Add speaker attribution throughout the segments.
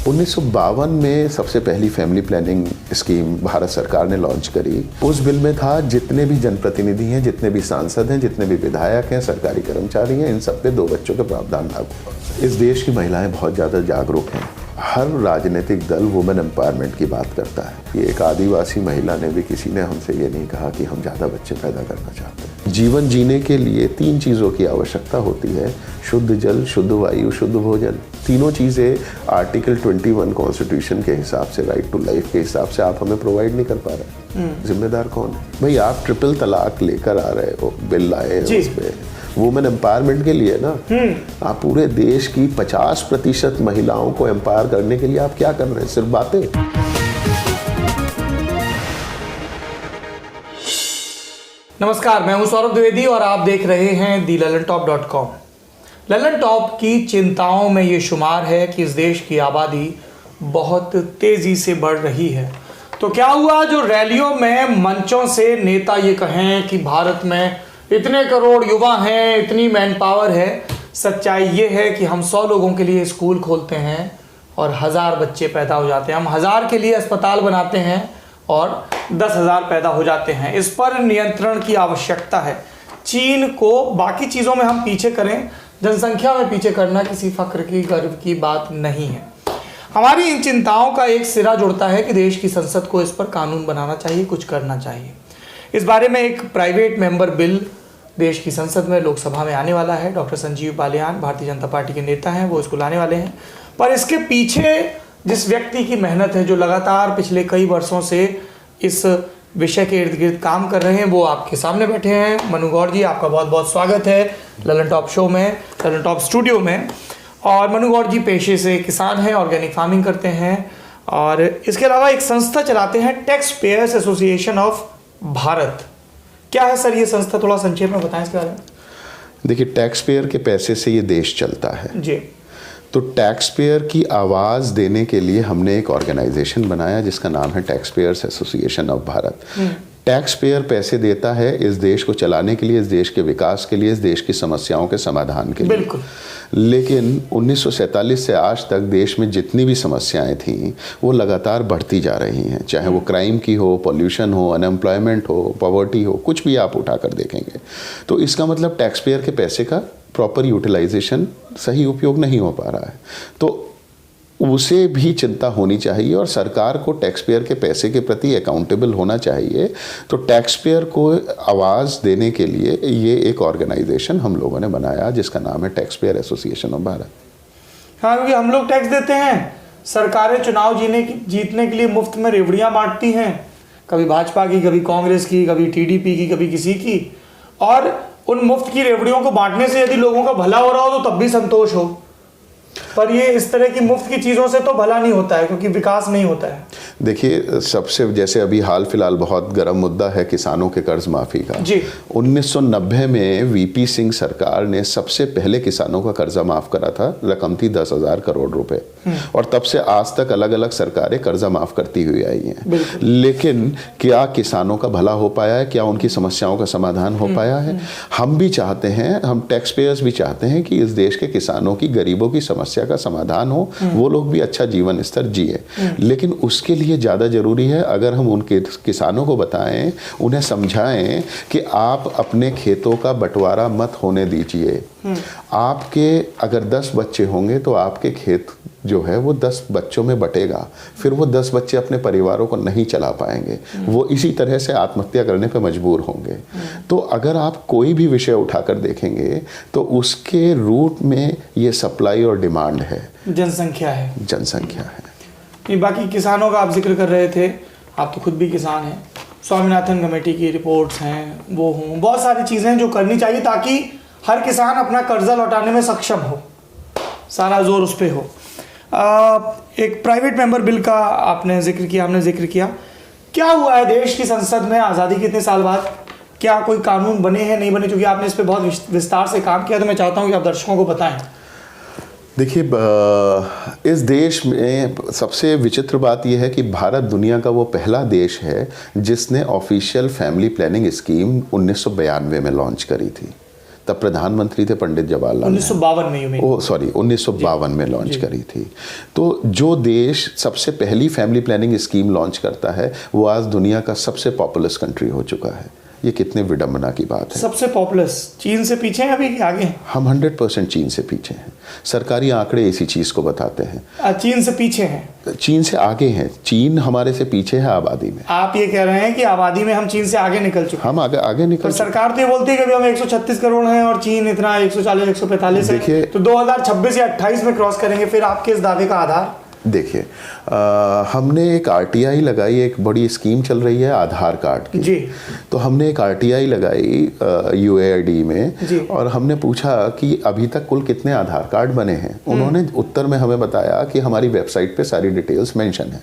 Speaker 1: 1952 में सबसे पहली फैमिली प्लानिंग स्कीम भारत सरकार ने लॉन्च करी। उस बिल में था जितने भी जनप्रतिनिधि हैं, जितने भी सांसद हैं, जितने भी विधायक हैं, सरकारी कर्मचारी हैं, इन सब पे 2 बच्चों के प्रावधान लागू। इस देश की महिलाएं बहुत ज़्यादा जागरूक हैं। हर राजनीतिक दल वुमेन एम्पावरमेंट की बात करता है। ये एक आदिवासी महिला ने भी, किसी ने हमसे ये नहीं कहा कि हम ज़्यादा बच्चे पैदा करना चाहते हैं। जीवन जीने के लिए 3 चीज़ों की आवश्यकता होती है: शुद्ध जल, शुद्ध वायु, शुद्ध भोजन। तीनों चीज़ें आर्टिकल 21 कॉन्स्टिट्यूशन के हिसाब से, राइट टू लाइफ के हिसाब से आप हमें प्रोवाइड नहीं कर पा रहे। जिम्मेदार कौन है भाई? आप ट्रिपल तलाक लेकर आ रहे हो, बिल लाए उस पे वुमेन एम्पावरमेंट के लिए ना। आप पूरे देश की 50% महिलाओं को एम्पावर करने के लिए आप क्या कर रहे हैं? सिर्फ बातें।
Speaker 2: नमस्कार, मैं हूं सौरभ द्विवेदी और आप देख रहे हैं दी ललनटॉप.com। ललनटॉप की चिंताओं में ये शुमार है कि इस देश की आबादी बहुत तेजी से बढ़ रही है। तो क्या हुआ जो रैलियों में मंचों से नेता ये कहें कि भारत में इतने करोड़ युवा हैं, इतनी मैन पावर है। सच्चाई ये है कि हम 100 लोगों के लिए स्कूल खोलते हैं और 1000 बच्चे पैदा हो जाते हैं। हम 1000 के लिए अस्पताल बनाते हैं और 10,000 पैदा हो जाते हैं। इस पर नियंत्रण की आवश्यकता है। चीन को बाकी चीज़ों में हम पीछे करें, जनसंख्या में पीछे करना किसी फख्र की, गर्व की बात नहीं है। हमारी इन चिंताओं का एक सिरा जुड़ता है कि देश की संसद को इस पर कानून बनाना चाहिए, कुछ करना चाहिए। इस बारे में एक प्राइवेट मेंबर बिल देश की संसद में, लोकसभा में आने वाला है। डॉक्टर संजीव बालियान भारतीय जनता पार्टी के नेता हैं, वो इसको लाने वाले हैं। पर इसके पीछे जिस व्यक्ति की मेहनत है, जो लगातार पिछले कई वर्षों से इस विषय के इर्द गिर्द काम कर रहे हैं, वो आपके सामने बैठे हैं। मनु गौर जी, आपका बहुत बहुत स्वागत है ललन शो में, ललन स्टूडियो में। और मनु गौर जी पेशे से किसान हैं, ऑर्गेनिक फार्मिंग करते हैं और इसके अलावा एक संस्था चलाते हैं, tax payers association of Bharat. क्या है सर ये संस्था, थोड़ा संक्षेप में बताएं इसके बारे में।
Speaker 1: देखिए, टैक्स पेयर के पैसे से ये देश चलता है
Speaker 2: जी।
Speaker 1: तो टैक्स पेयर की आवाज़ देने के लिए हमने एक ऑर्गेनाइजेशन बनाया जिसका नाम है tax payers association of Bharat. Tax payer पैसे देता है इस देश को चलाने के लिए, इस देश के विकास के लिए, इस देश की समस्याओं के समाधान के लिए।
Speaker 2: बिल्कुल।
Speaker 1: लेकिन 1947 से आज तक देश में जितनी भी समस्याएं थीं वो लगातार बढ़ती जा रही हैं, चाहे वो क्राइम की हो, पॉल्यूशन हो, अनएम्प्लॉयमेंट हो, पॉवर्टी हो, कुछ भी आप उठा कर देखेंगे। तो इसका मतलब टैक्स पेयर के पैसे का प्रॉपर यूटिलाइजेशन, सही उपयोग नहीं हो पा रहा है। तो उसे भी चिंता होनी चाहिए और सरकार को टैक्स पेयर के पैसे के प्रति अकाउंटेबल होना चाहिए। तो टैक्स पेयर को आवाज़ देने के लिए ये एक ऑर्गेनाइजेशन हम लोगों ने बनाया जिसका नाम है tax payer association of Bharat.
Speaker 2: हाँ, क्योंकि हम लोग टैक्स देते हैं, सरकारें चुनाव जीतने के लिए मुफ्त में रेवड़ियाँ बांटती हैं, कभी भाजपा की, कभी कांग्रेस की, कभी टीडीपी की, कभी किसी की। और उन मुफ्त की रेवड़ियों को बांटने से यदि लोगों का भला हो रहा हो तो तब भी संतोष हो, पर ये इस तरह की मुफ्त की चीज़ों से तो भला नहीं होता है, क्योंकि विकास नहीं होता है।
Speaker 1: देखिए, सबसे जैसे अभी हाल फिलहाल बहुत गर्म मुद्दा है किसानों के कर्ज माफ़ी का।
Speaker 2: जी।
Speaker 1: 1990 में वीपी सिंह सरकार ने सबसे पहले किसानों का कर्जा माफ़ करा था। रकम थी 10,000 करोड़ रुपए और तब से आज तक अलग अलग सरकारें कर्जा माफ़ करती हुई आई हैं। लेकिन क्या किसानों का भला हो पाया है? क्या उनकी समस्याओं का समाधान हो पाया है? हम भी चाहते हैं, हम टैक्स पेयर्स भी चाहते हैं कि इस देश के किसानों की, गरीबों की समस्या का समाधान हो, वो लोग भी अच्छा जीवन स्तर जिए। लेकिन उसके लिए ज़्यादा ज़रूरी है अगर हम उनके किसानों को बताएं, उन्हें समझाएं कि आप अपने खेतों का बंटवारा मत होने दीजिए। आपके अगर 10 बच्चे होंगे तो आपके खेत जो है वो 10 बच्चों में बटेगा, फिर वो 10 बच्चे अपने परिवारों को नहीं चला पाएंगे, वो इसी तरह से आत्महत्या करने पर मजबूर होंगे। तो अगर आप कोई भी विषय उठाकर देखेंगे तो उसके रूट में ये सप्लाई और डिमांड है,
Speaker 2: जनसंख्या है,
Speaker 1: जनसंख्या है।
Speaker 2: बाकी किसानों का आप जिक्र कर रहे थे, आप तो खुद भी किसान हैं। स्वामीनाथन कमेटी की रिपोर्ट्स हैं, वो हों, बहुत सारी चीज़ें जो करनी चाहिए ताकि हर किसान अपना कर्जा लौटाने में सक्षम हो, सारा जोर उस पर हो। एक प्राइवेट मेंबर बिल का आपने जिक्र किया, हमने जिक्र किया। क्या हुआ है देश की संसद में आज़ादी के इतने साल बाद? क्या कोई कानून बने हैं, नहीं बने? क्योंकि आपने इस पर बहुत विस्तार से काम किया, तो मैं चाहता हूँ कि आप दर्शकों को बताएं।
Speaker 1: देखिए, इस देश में सबसे विचित्र बात यह है कि भारत दुनिया का वो पहला देश है जिसने ऑफिशियल फैमिली प्लानिंग स्कीम 1992 में लॉन्च करी थी। तब प्रधानमंत्री थे पंडित जवाहरलाल
Speaker 2: 1952 में, में।
Speaker 1: ओ सॉरी 1952 में लॉन्च करी थी। तो जो देश सबसे पहली फैमिली प्लानिंग स्कीम लॉन्च करता है वो आज दुनिया का सबसे पॉपुलस कंट्री हो चुका है। ये कितने विडंबना की बात है।
Speaker 2: सबसे पॉपुलस चीन से पीछे हैं अभी कि आगे हैं?
Speaker 1: हम 100% चीन से पीछे हैं। सरकारी आंकड़े इसी चीज को बताते हैं।
Speaker 2: चीन से पीछे हैं?
Speaker 1: चीन से आगे हैं। चीन हमारे से पीछे है आबादी में।
Speaker 2: आप ये कह रहे हैं कि आबादी में हम चीन से आगे निकल चुके हैं?
Speaker 1: हम आगे निकल
Speaker 2: चुके। सरकार तो ये बोलती है कि अभी हम 136 करोड़ हैं और चीन इतना 140 145 है। देखिए, तो 2026 या 28 में क्रॉस करेंगे। फिर आपके इस दावे का आधार?
Speaker 1: देखिए, हमने एक आरटीआई लगाई, एक बड़ी स्कीम चल रही है आधार कार्ड की जी। तो हमने एक आरटीआई लगाई यूएआईडी में और हमने पूछा कि अभी तक कुल कितने आधार कार्ड बने हैं। उन्होंने उत्तर में हमें बताया कि हमारी वेबसाइट पे सारी डिटेल्स मेंशन है।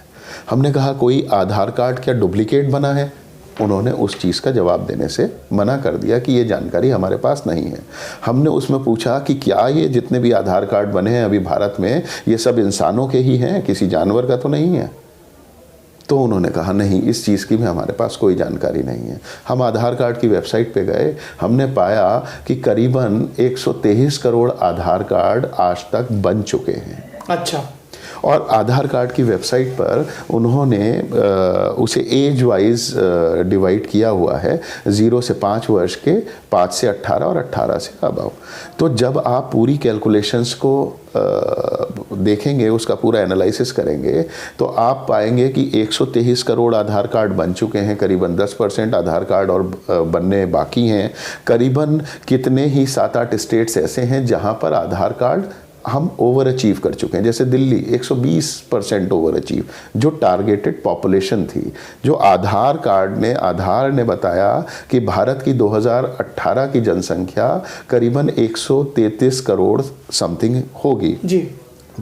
Speaker 1: हमने कहा कोई आधार कार्ड क्या डुप्लीकेट बना है? उन्होंने उस चीज़ का जवाब देने से मना कर दिया कि ये जानकारी हमारे पास नहीं है। हमने उसमें पूछा कि क्या ये जितने भी आधार कार्ड बने हैं अभी भारत में ये सब इंसानों के ही हैं, किसी जानवर का तो नहीं है? तो उन्होंने कहा नहीं, इस चीज़ की भी हमारे पास कोई जानकारी नहीं है। हम आधार कार्ड की वेबसाइट पे गए, हमने पाया कि करीबन 123 करोड़ आधार कार्ड आज तक बन चुके हैं।
Speaker 2: अच्छा।
Speaker 1: और आधार कार्ड की वेबसाइट पर उन्होंने उसे एज वाइज डिवाइड किया हुआ है, 0 से 5 वर्ष के, 5 से 18 और 18 से अबव। तो जब आप पूरी कैलकुलेशंस को देखेंगे, उसका पूरा एनालिसिस करेंगे, तो आप पाएंगे कि 123 करोड़ आधार कार्ड बन चुके हैं, करीबन 10% आधार कार्ड और बनने बाकी हैं। करीबन कितने ही 7-8 स्टेट्स ऐसे हैं जहां पर आधार कार्ड हम ओवर अचीव कर चुके हैं। जैसे दिल्ली 120% ओवर अचीव, जो टारगेटेड पॉपुलेशन थी, जो आधार ने बताया कि भारत की 2018 की जनसंख्या करीबन 133 करोड़ समथिंग होगी जी।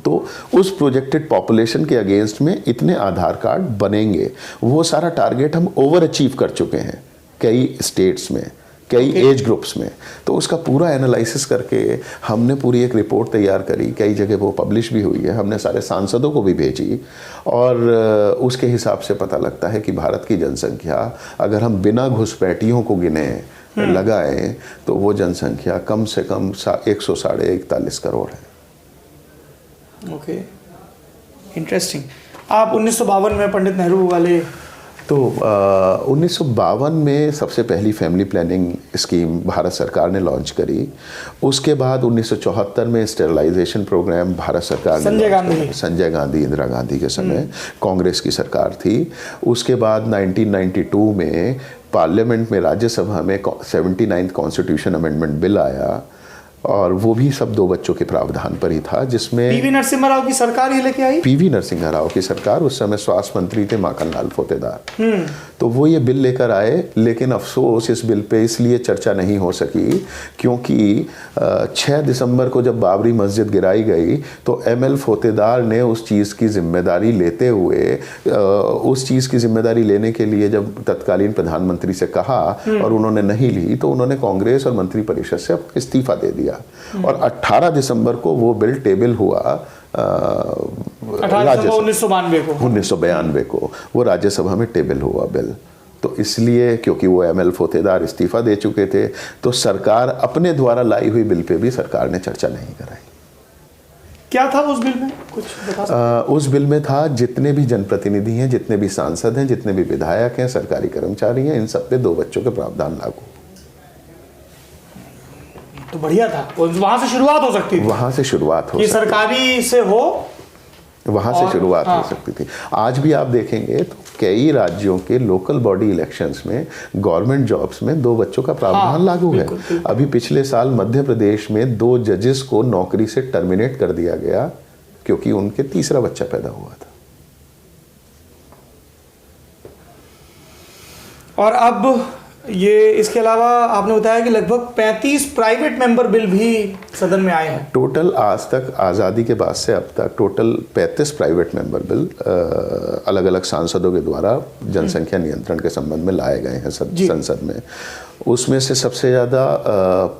Speaker 1: तो उस प्रोजेक्टेड पॉपुलेशन के अगेंस्ट में इतने आधार कार्ड बनेंगे, वो सारा टारगेट हम ओवर अचीव कर चुके हैं कई स्टेट्स में, कई एज ग्रुप्स में। तो उसका पूरा एनालिसिस करके हमने पूरी एक रिपोर्ट तैयार करी, कई जगह वो पब्लिश भी हुई है, हमने सारे सांसदों को भी भेजी और उसके हिसाब से पता लगता है कि भारत की जनसंख्या अगर हम बिना घुसपैठियों को गिने लगाएं तो वो जनसंख्या कम से कम 141 करोड़ है।
Speaker 2: Okay, interesting. आप 1952 में पंडित नेहरू वाले,
Speaker 1: तो 1952 में सबसे पहली फैमिली प्लानिंग स्कीम भारत सरकार ने लॉन्च करी। उसके बाद 1974 में स्टेरिलाइजेशन प्रोग्राम भारत सरकार ने, संजय गांधी इंदिरा गांधी के समय कांग्रेस की सरकार थी। उसके बाद 1992 में पार्लियामेंट में, राज्यसभा में 79th कॉन्स्टिट्यूशन अमेंडमेंट बिल आया और वो भी सब 2 बच्चों के प्रावधान पर ही था, जिसमें
Speaker 2: पीवी नरसिम्हा राव की सरकार ये लेके आई।
Speaker 1: पीवी नरसिम्हा राव की सरकार, उस समय स्वास्थ्य मंत्री थे माखनलाल फोतेदार। तो वो ये बिल लेकर आए, लेकिन अफसोस इस बिल पे इसलिए चर्चा नहीं हो सकी क्योंकि 6 दिसंबर को जब बाबरी मस्जिद गिराई गई तो ML फोतेदार ने उस चीज़ की जिम्मेदारी लेते हुए, उस चीज़ की जिम्मेदारी लेने के लिए जब तत्कालीन प्रधानमंत्री से कहा और उन्होंने नहीं ली, तो उन्होंने कांग्रेस और मंत्रिपरिषद से इस्तीफा दे दिया और 18 दिसंबर को वो बिल टेबल हुआ, 1992 को वो राज्यसभा में टेबल हुआ बिल। तो इसलिए क्योंकि वो ML फोतेदार इस्तीफा दे चुके थे, तो सरकार अपने द्वारा लाई हुई बिल पे भी सरकार ने चर्चा नहीं कराई।
Speaker 2: क्या था उस बिल में, कुछ बता सकते?
Speaker 1: उस बिल में था जितने भी जनप्रतिनिधि हैं, जितने भी सांसद हैं, जितने भी विधायक हैं, सरकारी कर्मचारी हैं, इन सब पे 2 बच्चों के प्रावधान लागू।
Speaker 2: तो बढ़िया था, वहां से शुरुआत हो सकती थी।
Speaker 1: वहां से शुरुआत हो,
Speaker 2: सरकारी से हो,
Speaker 1: वहां से शुरुआत हो सकती थी। आज भी आप देखेंगे तो कई राज्यों के लोकल बॉडी इलेक्शंस में गवर्नमेंट जॉब्स में 2 बच्चों का प्रावधान लागू है। अभी पिछले साल मध्य प्रदेश में 2 जजेस को नौकरी से टर्मिनेट कर दिया गया क्योंकि उनके तीसरा बच्चा पैदा हुआ था।
Speaker 2: और अब ये, इसके अलावा आपने बताया कि लगभग 35 प्राइवेट मेंबर बिल भी सदन में आए हैं।
Speaker 1: टोटल आज तक, आज़ादी के बाद से अब तक टोटल 35 प्राइवेट मेंबर बिल अलग अलग सांसदों के द्वारा जनसंख्या नियंत्रण के संबंध में लाए गए हैं संसद में। उसमें से सबसे ज़्यादा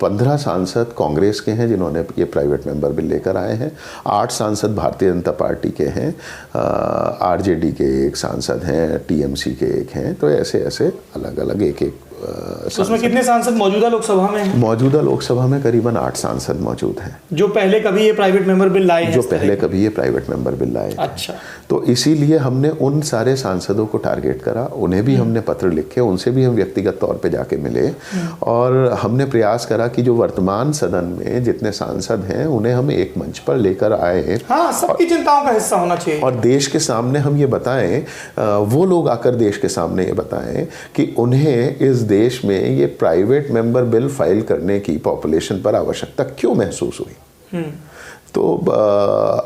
Speaker 1: 15 सांसद कांग्रेस के हैं जिन्होंने ये प्राइवेट मेंबर बिल लेकर आए हैं। 8 सांसद भारतीय जनता पार्टी के हैं, RJD के एक सांसद हैं, TMC के एक हैं। तो ऐसे ऐसे अलग अलग एक
Speaker 2: तो उसमें कितने सांसद मौजूदा लोकसभा में हैं?
Speaker 1: मौजूदा लोकसभा में करीबन 8 सांसद मौजूद हैं,
Speaker 2: जो पहले कभी ये प्राइवेट मेंबर बिल लाए हैं।
Speaker 1: जो पहले कभी ये प्राइवेट मेंबर बिल लाए थे।
Speaker 2: अच्छा।
Speaker 1: तो इसीलिए हमने उन सारे सांसदों को टारगेट करा, उन्हें भी हमने पत्र लिखे, उनसे भी हम व्यक्तिगत तौर पे जाके मिले और हमने प्रयास करा कि जो वर्तमान सदन में जितने सांसद हैं उन्हें हम एक मंच पर लेकर आए।
Speaker 2: हाँ, सबकी चिंताओं का हिस्सा होना चाहिए
Speaker 1: और देश के सामने हम ये बताएं, वो लोग आकर देश के सामने ये बताएं कि उन्हें इस देश में ये प्राइवेट मेंबर बिल फाइल करने की पॉपुलेशन पर आवश्यकता क्यों महसूस हुई। तो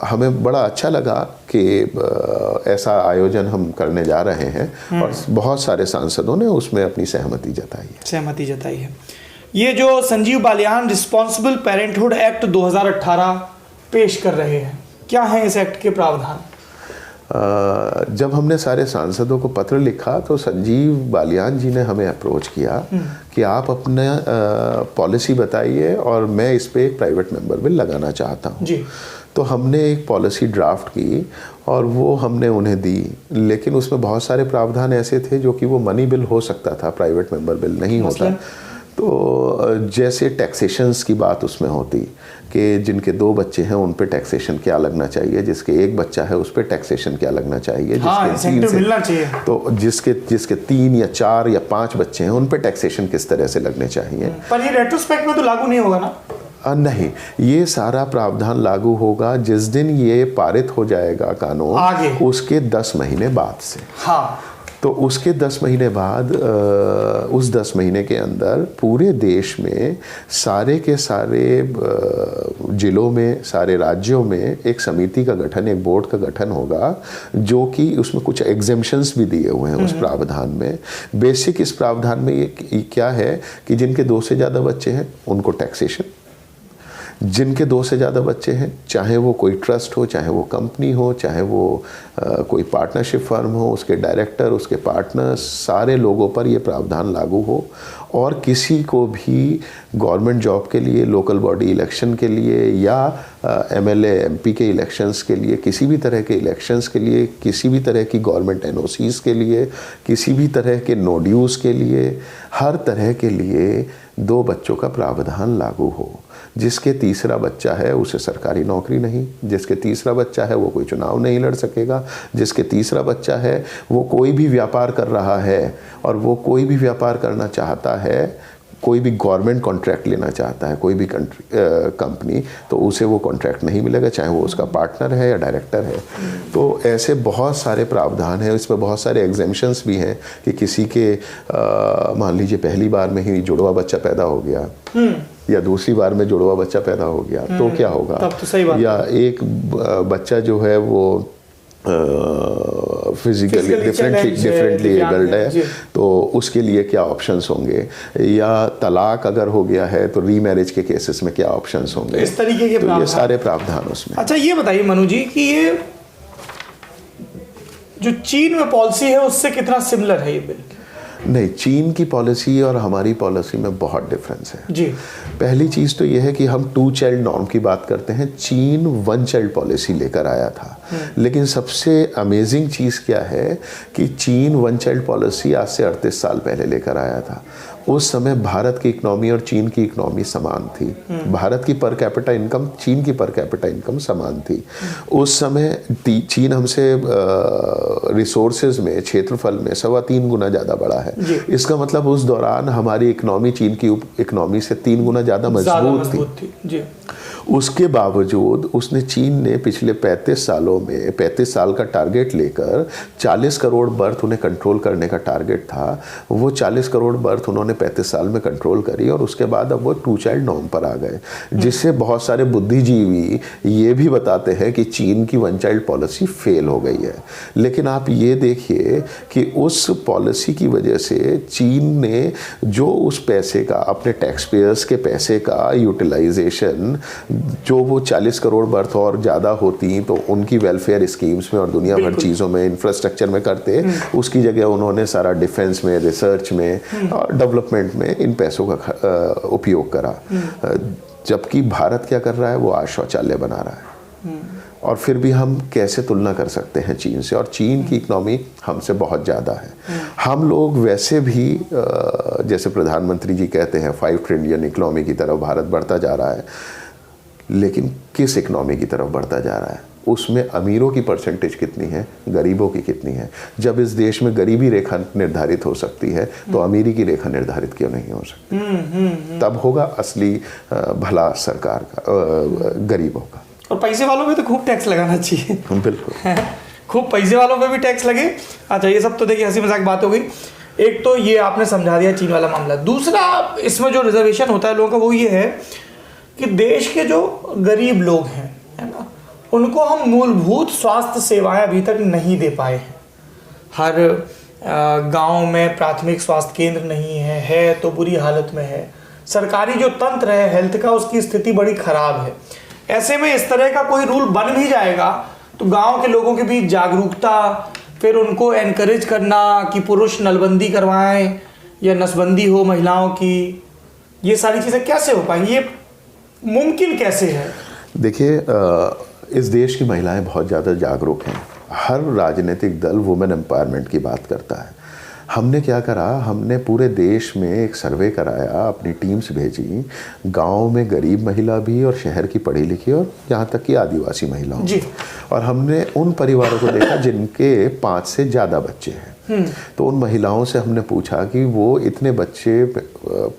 Speaker 1: हमें बड़ा अच्छा लगा कि ऐसा आयोजन हम करने जा रहे हैं और बहुत सारे सांसदों ने उसमें अपनी सहमति जताई है।
Speaker 2: ये जो Sanjeev Balyan responsible parenthood act 2018 पेश कर रहे हैं, क्या है इस एक्ट के प्रावधान?
Speaker 1: जब हमने सारे सांसदों को पत्र लिखा तो संजीव बालियान जी ने हमें अप्रोच किया कि आप अपना पॉलिसी बताइए और मैं इस पे एक प्राइवेट मेंबर बिल लगाना चाहता हूँ। तो हमने एक पॉलिसी ड्राफ्ट की और वो हमने उन्हें दी, लेकिन उसमें बहुत सारे प्रावधान ऐसे थे जो कि वो मनी बिल हो सकता था, प्राइवेट मेंबर बिल नहीं होता। तो जैसे टैक्सेशंस की बात उसमें होती कि जिनके 2 बच्चे हैं उन पे टैक्सेशन क्या लगना चाहिए, जिसके 1 बच्चा है उस पे टैक्सेशन क्या लगना चाहिए,
Speaker 2: जिसके मिलना चाहिए।
Speaker 1: तो जिसके 3 या 4 या 5 बच्चे हैं उन पे टैक्सेशन किस तरह से लगने चाहिए।
Speaker 2: पर ये रेट्रोस्पेक्ट में तो लागू नहीं होगा ना?
Speaker 1: नहीं, ये सारा प्रावधान लागू होगा जिस दिन ये पारित हो जाएगा कानून,
Speaker 2: आगे
Speaker 1: उसके 10 महीने बाद से।
Speaker 2: हाँ,
Speaker 1: तो उसके 10 महीने बाद उस 10 महीने के अंदर पूरे देश में सारे के सारे जिलों में, सारे राज्यों में एक समिति का गठन, एक बोर्ड का गठन होगा जो कि उसमें कुछ एग्जेम्पशंस भी दिए हुए हैं उस प्रावधान में। बेसिक इस प्रावधान में ये क्या है कि जिनके 2 से ज़्यादा बच्चे हैं उनको टैक्सेशन, जिनके 2 से ज़्यादा बच्चे हैं, चाहे वो कोई ट्रस्ट हो, चाहे वो कंपनी हो, चाहे वो कोई पार्टनरशिप फर्म हो, उसके डायरेक्टर, उसके पार्टनर्स, सारे लोगों पर ये प्रावधान लागू हो। और किसी को भी गवर्नमेंट जॉब के लिए, लोकल बॉडी इलेक्शन के लिए या MLA MP के इलेक्शंस के लिए, किसी भी तरह के इलेक्शंस के लिए, किसी भी तरह की गवर्नमेंट NOCs के लिए, किसी भी तरह के नो ड्यूज़ के लिए, हर तरह के लिए 2 बच्चों का प्रावधान लागू हो। जिसके तीसरा बच्चा है उसे सरकारी नौकरी नहीं, जिसके तीसरा बच्चा है वो कोई चुनाव नहीं लड़ सकेगा, जिसके तीसरा बच्चा है वो कोई भी व्यापार कर रहा है और वो कोई भी व्यापार करना चाहता है, कोई भी गवर्नमेंट कॉन्ट्रैक्ट लेना चाहता है, कोई भी कंपनी, तो उसे वो कॉन्ट्रैक्ट नहीं मिलेगा, चाहे वो उसका पार्टनर है या डायरेक्टर है। तो ऐसे बहुत सारे प्रावधान हैं, इसमें बहुत सारे एग्जेम्पशंस भी हैं कि किसी के मान लीजिए पहली बार में ही जुड़वा बच्चा पैदा हो गया या दूसरी बार में जुड़वा बच्चा पैदा हो गया तो क्या होगा,
Speaker 2: तब तो सही बात।
Speaker 1: या एक बच्चा जो है वो फिजिकली डिफरेंटली एबल्ड है तो उसके लिए क्या ऑप्शंस होंगे, या तलाक अगर हो गया है तो रीमैरिज के केसेस में क्या ऑप्शंस होंगे,
Speaker 2: इस तरीके के
Speaker 1: तो ये सारे प्रावधान उसमें।
Speaker 2: अच्छा, ये बताइए मनु जी कि ये जो चीन में पॉलिसी है उससे कितना सिमिलर है ये बिल?
Speaker 1: नहीं, चीन की पॉलिसी और हमारी पॉलिसी में बहुत डिफरेंस है
Speaker 2: जी।
Speaker 1: पहली चीज़ तो यह है कि हम 2 चाइल्ड नॉर्म की बात करते हैं, चीन 1 चाइल्ड पॉलिसी लेकर आया था। लेकिन सबसे अमेजिंग चीज़ क्या है कि चीन 1 चाइल्ड पॉलिसी आज से 38 साल पहले लेकर आया था। उस समय भारत की इकोनॉमी और चीन की इकोनॉमी समान थी। भारत की पर कैपिटा इनकम, चीन की पर कैपिटा इनकम समान थी। उस समय चीन हमसे रिसोर्सेज में, क्षेत्रफल में 3.25 गुना ज़्यादा बड़ा है। इसका मतलब उस दौरान हमारी इकोनॉमी चीन की इकोनॉमी से 3 गुना ज़्यादा मजबूत थी। जी। उसके बावजूद उसने, चीन ने पिछले 35 सालों में 35 साल का टारगेट लेकर 40 करोड़ बर्थ उन्हें कंट्रोल करने का टारगेट था। वो 40 करोड़ बर्थ उन्होंने 35 साल में कंट्रोल करी और उसके बाद अब वो 2 चाइल्ड नॉर्म पर आ गए, जिससे बहुत सारे बुद्धिजीवी ये भी बताते हैं कि चीन की 1 चाइल्ड पॉलिसी फेल हो गई है। लेकिन आप ये देखिए कि उस पॉलिसी की वजह से चीन ने जो उस पैसे का, अपने टैक्स पेयर्स के पैसे का यूटिलाइजेशन, जो वो 40 करोड़ बर्थ और ज़्यादा होती तो उनकी वेलफेयर स्कीम्स में और दुनिया भर चीज़ों में, इंफ्रास्ट्रक्चर में करते, उसकी जगह उन्होंने सारा डिफेंस में, रिसर्च में और डेवलपमेंट में इन पैसों का उपयोग करा। जबकि भारत क्या कर रहा है, वो आज शौचालय बना रहा है। और फिर भी हम कैसे तुलना कर सकते हैं चीन से, और चीन की इकनॉमी हमसे बहुत ज़्यादा है। हम लोग वैसे भी जैसे प्रधानमंत्री जी कहते हैं 5 ट्रिलियन इकनॉमी की तरफ भारत बढ़ता जा रहा है, लेकिन किस इकनॉमी की तरफ बढ़ता जा रहा है, उसमें अमीरों की परसेंटेज कितनी है, गरीबों की कितनी है? जब इस देश में गरीबी रेखा निर्धारित हो सकती है तो अमीरी की रेखा निर्धारित क्यों नहीं हो सकती? तब होगा असली भला सरकार का, गरीबों का।
Speaker 2: और पैसे वालों पे तो खूब टैक्स लगाना चाहिए।
Speaker 1: बिल्कुल
Speaker 2: खूब पैसे वालों पे भी टैक्स लगे। अच्छा, ये सब तो देखिए हंसी मजाक बात हो गई। एक तो ये आपने समझा दिया चीन वाला मामला। दूसरा, इसमें जो रिजर्वेशन होता है लोगों का वो ये है कि देश के जो गरीब लोग हैं, है ना, उनको हम मूलभूत स्वास्थ्य सेवाएं अभी तक नहीं दे पाए हैं। हर गांव में प्राथमिक स्वास्थ्य केंद्र नहीं है तो बुरी हालत में है। सरकारी जो तंत्र है हेल्थ का, उसकी स्थिति बड़ी खराब है। ऐसे में इस तरह का कोई रूल बन भी जाएगा तो गांव के लोगों के बीच जागरूकता, फिर उनको एनकरेज करना कि पुरुष नलबंदी करवाएं या नसबंदी हो महिलाओं की, ये सारी चीज़ें कैसे हो पाएंगी? ये मुमकिन कैसे है?
Speaker 1: देखिए, इस देश की महिलाएं बहुत ज़्यादा जागरूक हैं। हर राजनीतिक दल वुमेन एम्पावरमेंट की बात करता है। हमने क्या करा, हमने पूरे देश में एक सर्वे कराया, अपनी टीम्स भेजी, गांव में गरीब महिला भी और शहर की पढ़ी लिखी और यहाँ तक कि आदिवासी महिलाओं
Speaker 2: जी।
Speaker 1: और हमने उन परिवारों को देखा जिनके 5 से ज़्यादा बच्चे हैं। तो उन महिलाओं से हमने पूछा कि वो इतने बच्चे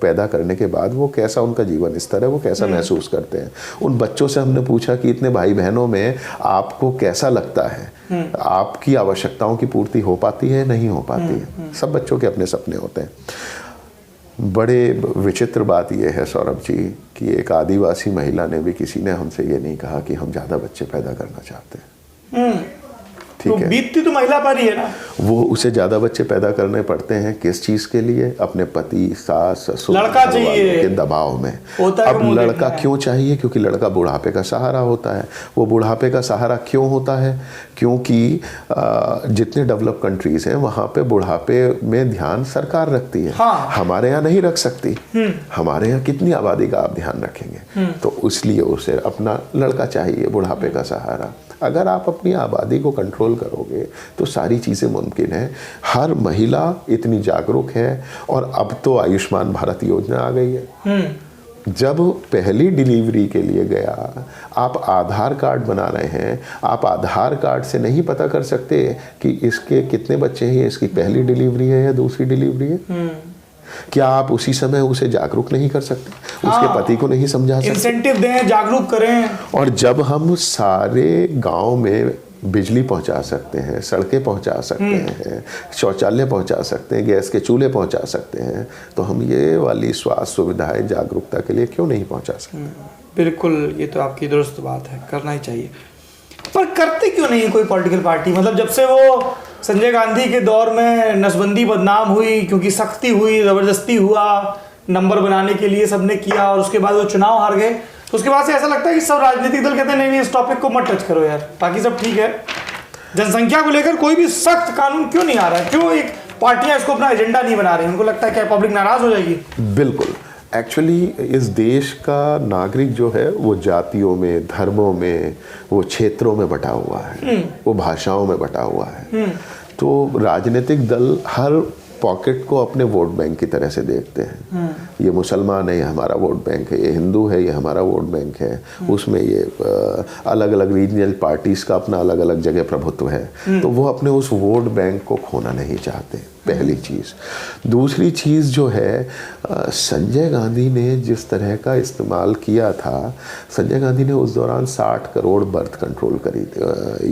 Speaker 1: पैदा करने के बाद वो कैसा, उनका जीवन स्तर है, वो कैसा महसूस करते हैं। उन बच्चों से हमने पूछा कि इतने भाई बहनों में आपको कैसा लगता है, आपकी आवश्यकताओं की पूर्ति हो पाती है, नहीं हो पाती है? सब बच्चों के अपने सपने होते हैं। बड़े विचित्र बात यह है सौरभ जी कि एक आदिवासी महिला ने भी, किसी ने हमसे ये नहीं कहा कि हम ज़्यादा बच्चे पैदा करना चाहते हैं। ठीक है,
Speaker 2: बीतती तो महिला पर ही है ना।
Speaker 1: वो उसे ज्यादा बच्चे पैदा करने पड़ते हैं किस चीज के लिए? अपने पति, सास, ससुर,
Speaker 2: लड़का चाहिए
Speaker 1: के दबाव में।
Speaker 2: होता है।
Speaker 1: अब लड़का क्यों चाहिए? क्योंकि लड़का बुढ़ापे का सहारा होता है। वो बुढ़ापे का सहारा क्यों होता है? क्योंकि जितने डेवलप कंट्रीज हैं वहां पे बुढ़ापे में ध्यान सरकार रखती है।
Speaker 2: हाँ।
Speaker 1: हमारे यहाँ नहीं रख सकती। हमारे यहाँ कितनी आबादी का आप ध्यान रखेंगे? तो इसलिए उसे अपना लड़का चाहिए, बुढ़ापे का सहारा। अगर आप अपनी आबादी को कंट्रोल करोगे तो सारी चीज़ें मुमकिन है। हर महिला इतनी जागरूक है और अब तो आयुष्मान भारत योजना आ गई है। जब पहली डिलीवरी के लिए गया, आप आधार कार्ड बना रहे हैं, आप आधार कार्ड से नहीं पता कर सकते कि इसके कितने बच्चे हैं, इसकी पहली डिलीवरी है या दूसरी डिलीवरी है? क्या आप उसी समय उसे जागरूक नहीं कर सकते? उसके पति को नहीं समझा सकते?
Speaker 2: इंसेंटिव दें, जागरूक करें।
Speaker 1: और जब हम सारे गांव में बिजली पहुंचा सकते हैं, सड़कें पहुंचा सकते हैं, शौचालय पहुंचा सकते हैं, गैस के चूल्हे पहुंचा सकते हैं, तो हम ये वाली स्वास्थ्य सुविधाएं जागरूकता के लिए क्यों नहीं पहुंचा सकते?
Speaker 2: बिल्कुल, ये तो आपकी दुरुस्त बात है, करना ही चाहिए। पर करते क्यों नहीं कोई पॉलिटिकल पार्टी? मतलब जब से वो संजय गांधी के दौर में नसबंदी बदनाम हुई क्योंकि सख्ती हुई, ज़बरदस्ती हुआ, नंबर बनाने के लिए सबने किया और उसके बाद वो चुनाव हार गए, तो उसके बाद से ऐसा लगता है कि सब राजनीतिक दल कहते हैं नहीं इस टॉपिक को मत टच करो यार, बाकी सब ठीक है। जनसंख्या को लेकर कोई भी सख्त कानून क्यों नहीं आ रहा है? क्यों एक पार्टियां इसको अपना एजेंडा नहीं बना रही? उनको लगता है क्या पब्लिक नाराज हो जाएगी?
Speaker 1: बिल्कुल। एक्चुअली इस देश का नागरिक जो है वो जातियों में, धर्मों में, वो क्षेत्रों में बटा हुआ है, वो भाषाओं में बटा हुआ है। तो राजनीतिक दल हर पॉकेट को अपने वोट बैंक की तरह से देखते हैं। ये मुसलमान है, ये हमारा वोट बैंक है, ये हिंदू है, ये हमारा वोट बैंक है। उसमें ये अलग अलग रीजनल पार्टीज का अपना अलग अलग जगह प्रभुत्व है। तो वो अपने उस वोट बैंक को खोना नहीं चाहते, पहली चीज़। दूसरी चीज़ जो है, संजय गांधी ने जिस तरह का इस्तेमाल किया था, संजय गांधी ने उस दौरान 60 करोड़ बर्थ कंट्रोल करी,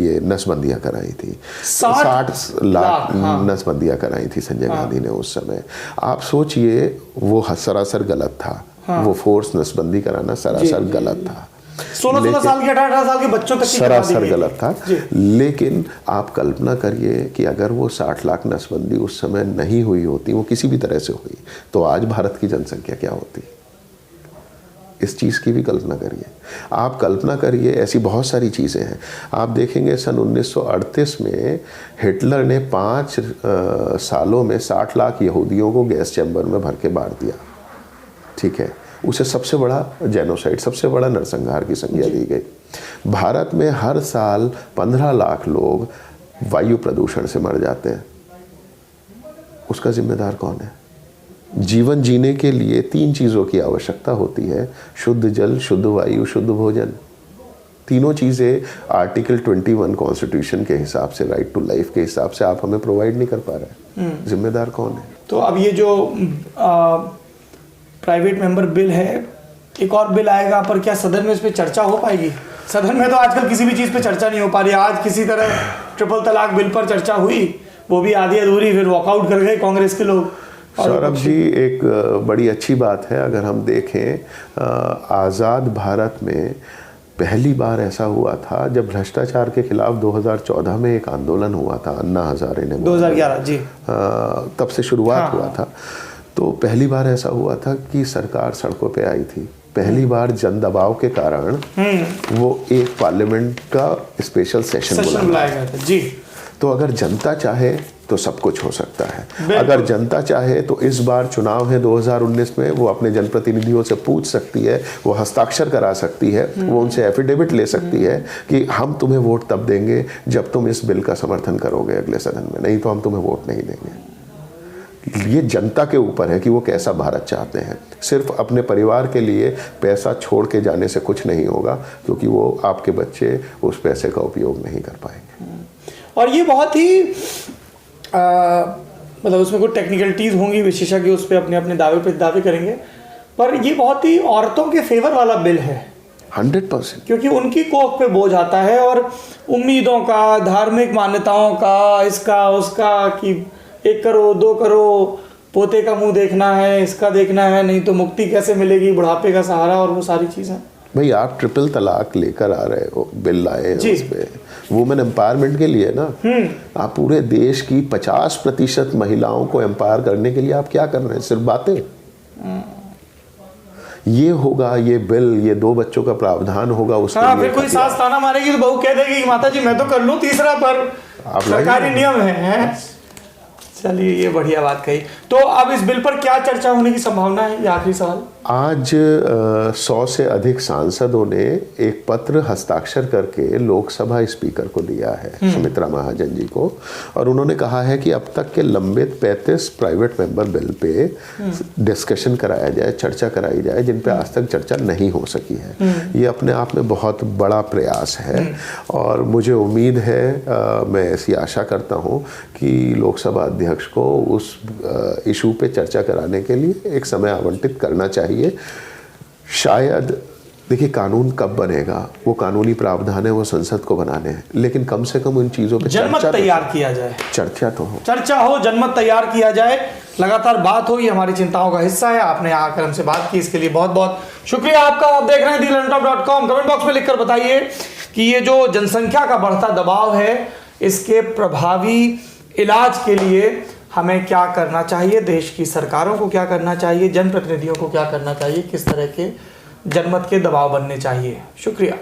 Speaker 1: ये नसबंदियाँ कराई थी। 60 लाख नसबंदियाँ कराई थी संजय गांधी ने उस समय। आप सोचिए, वो सरासर गलत था। वो फोर्स नसबंदी कराना सरासर गलत था।
Speaker 2: 16 साल के 18 साल के बच्चों तक
Speaker 1: सरासर गलत था। लेकिन आप कल्पना करिए कि अगर वो 60 लाख नसबंदी उस समय नहीं हुई होती, वो किसी भी तरह से हुई, तो आज भारत की जनसंख्या क्या होती? इस चीज़ की भी कल्पना करिए। आप कल्पना करिए, ऐसी बहुत सारी चीज़ें हैं। आप देखेंगे सन 1938 में हिटलर ने 5 सालों में 60 लाख यहूदियों को गैस चैम्बर में भर के मार दिया। ठीक है, उसे सबसे बड़ा जेनोसाइड, सबसे बड़ा नरसंहार की संज्ञा दी गई। भारत में हर साल 15 लाख लोग वायु प्रदूषण से मर जाते हैं। उसका जिम्मेदार कौन है? जीवन जीने के लिए 3 चीज़ों की आवश्यकता होती है: शुद्ध जल, शुद्ध वायु, शुद्ध भोजन। तीनों चीज़ें आर्टिकल 21 कॉन्स्टिट्यूशन के हिसाब से, राइट टू लाइफ के हिसाब से आप हमें प्रोवाइड नहीं कर पा रहे। जिम्मेदार कौन है?
Speaker 2: तो अब ये जो प्राइवेट मेंबर बिल है, एक और बिल आएगा, पर क्या सदन में इस पर चर्चा हो पाएगी? सदन में तो आजकल किसी भी चीज़ पे चर्चा नहीं हो पा रही। आज किसी तरह ट्रिपल तलाक बिल पर चर्चा हुई, वो भी आधी अधूरी, फिर वॉकआउट कर गए कांग्रेस के लोग।
Speaker 1: सौरभ जी, एक बड़ी अच्छी बात है। अगर हम देखें, आज़ाद भारत में पहली बार ऐसा हुआ था जब भ्रष्टाचार के खिलाफ 2014 में एक आंदोलन हुआ था, अन्ना हजारे ने
Speaker 2: 2011 जी,
Speaker 1: तब से शुरुआत हुआ था। तो पहली बार ऐसा हुआ था कि सरकार सड़कों पे आई थी। पहली बार जन दबाव के कारण वो एक पार्लियामेंट का स्पेशल सेशन बुलाया गया था जी। तो अगर जनता चाहे तो सब कुछ हो सकता है। अगर जनता चाहे तो इस बार चुनाव है 2019 में, वो अपने जनप्रतिनिधियों से पूछ सकती है, वो हस्ताक्षर करा सकती है, वो उनसे एफिडेविट ले सकती है कि हम तुम्हें वोट तब देंगे जब तुम इस बिल का समर्थन करोगे अगले सदन में, नहीं तो हम तुम्हें वोट नहीं देंगे। ये जनता के ऊपर है कि वो कैसा भारत चाहते हैं। सिर्फ अपने परिवार के लिए पैसा छोड़ के जाने से कुछ नहीं होगा, क्योंकि वो आपके बच्चे उस पैसे का उपयोग नहीं कर पाएंगे।
Speaker 2: और ये बहुत ही मतलब उसमें कोई टेक्निकलिटीज़ होंगी, विशेषज्ञ उस पर अपने अपने दावे करेंगे, पर ये बहुत ही औरतों के फेवर वाला बिल है
Speaker 1: 100%,
Speaker 2: क्योंकि उनकी कोख पे बोझ आता है और उम्मीदों का, धार्मिक मान्यताओं का, इसका उसका, कि 1 करो 2 करो, पोते का मुंह देखना है, इसका देखना है, नहीं तो मुक्ति कैसे मिलेगी, बुढ़ापे का सहारा, और वो सारी चीज़ें।
Speaker 1: भाई आप ट्रिपल तलाक लेकर आ रहे हो, बिल लाए हैं उस पे, वुमेन एम्पावरमेंट के लिए ना। आप पूरे देश की 50% महिलाओं को एम्पावर करने के लिए आप क्या कर रहे हैं? सिर्फ बातें। ये होगा, ये बिल, ये 2 बच्चों का प्रावधान होगा, उसके लिए
Speaker 2: फिर कोई सास ताना मारेगी तो बहू कह देगी कि माता जी मैं तो कर लूं तीसरा, पर सरकारी नियम है। चलिए, ये बढ़िया बात कही। तो अब इस बिल पर क्या चर्चा होने की संभावना है? ये आखिरी सवाल।
Speaker 1: आज 100 से अधिक सांसदों ने एक पत्र हस्ताक्षर करके लोकसभा स्पीकर को दिया है, सुमित्रा महाजन जी को, और उन्होंने कहा है कि अब तक के लंबित 35 private member bill pay discussion कराया जाए, चर्चा कराई जाए, जिन पे आज तक चर्चा नहीं हो सकी है। ये अपने आप में बहुत बड़ा प्रयास है, और मुझे उम्मीद है, मैं ऐसी आशा करता हूँ कि लोकसभा अध्यक्ष को उस इशू पे चर्चा कराने के लिए एक समय आवंटित करना चाहिए। शायद, देखिए, कानून कब बनेगा, वो कानूनी प्रावधान है, वो संसद को बनाने हैं, लेकिन कम से कम उन चीजों पे
Speaker 2: जनमत तैयार किया जाए,
Speaker 1: चर्चा तो हो,
Speaker 2: जनमत तैयार किया जाए, लगातार बात हो। ये हमारी चिंताओं का हिस्सा है। आपने यहाँ आकर हमसे बात की, इसके लिए बहुत बहुत शुक्रिया आपका। आप देख रहे हैं theLalantop.com। कमेंट बॉक्स में लिखकर बताइए कि ये जो जनसंख्या का बढ़ता दबाव है, इसके प्रभावी इलाज के लिए हमें क्या करना चाहिए, देश की सरकारों को क्या करना चाहिए, जनप्रतिनिधियों को क्या करना चाहिए, किस तरह के जनमत के दबाव बनने चाहिए। शुक्रिया।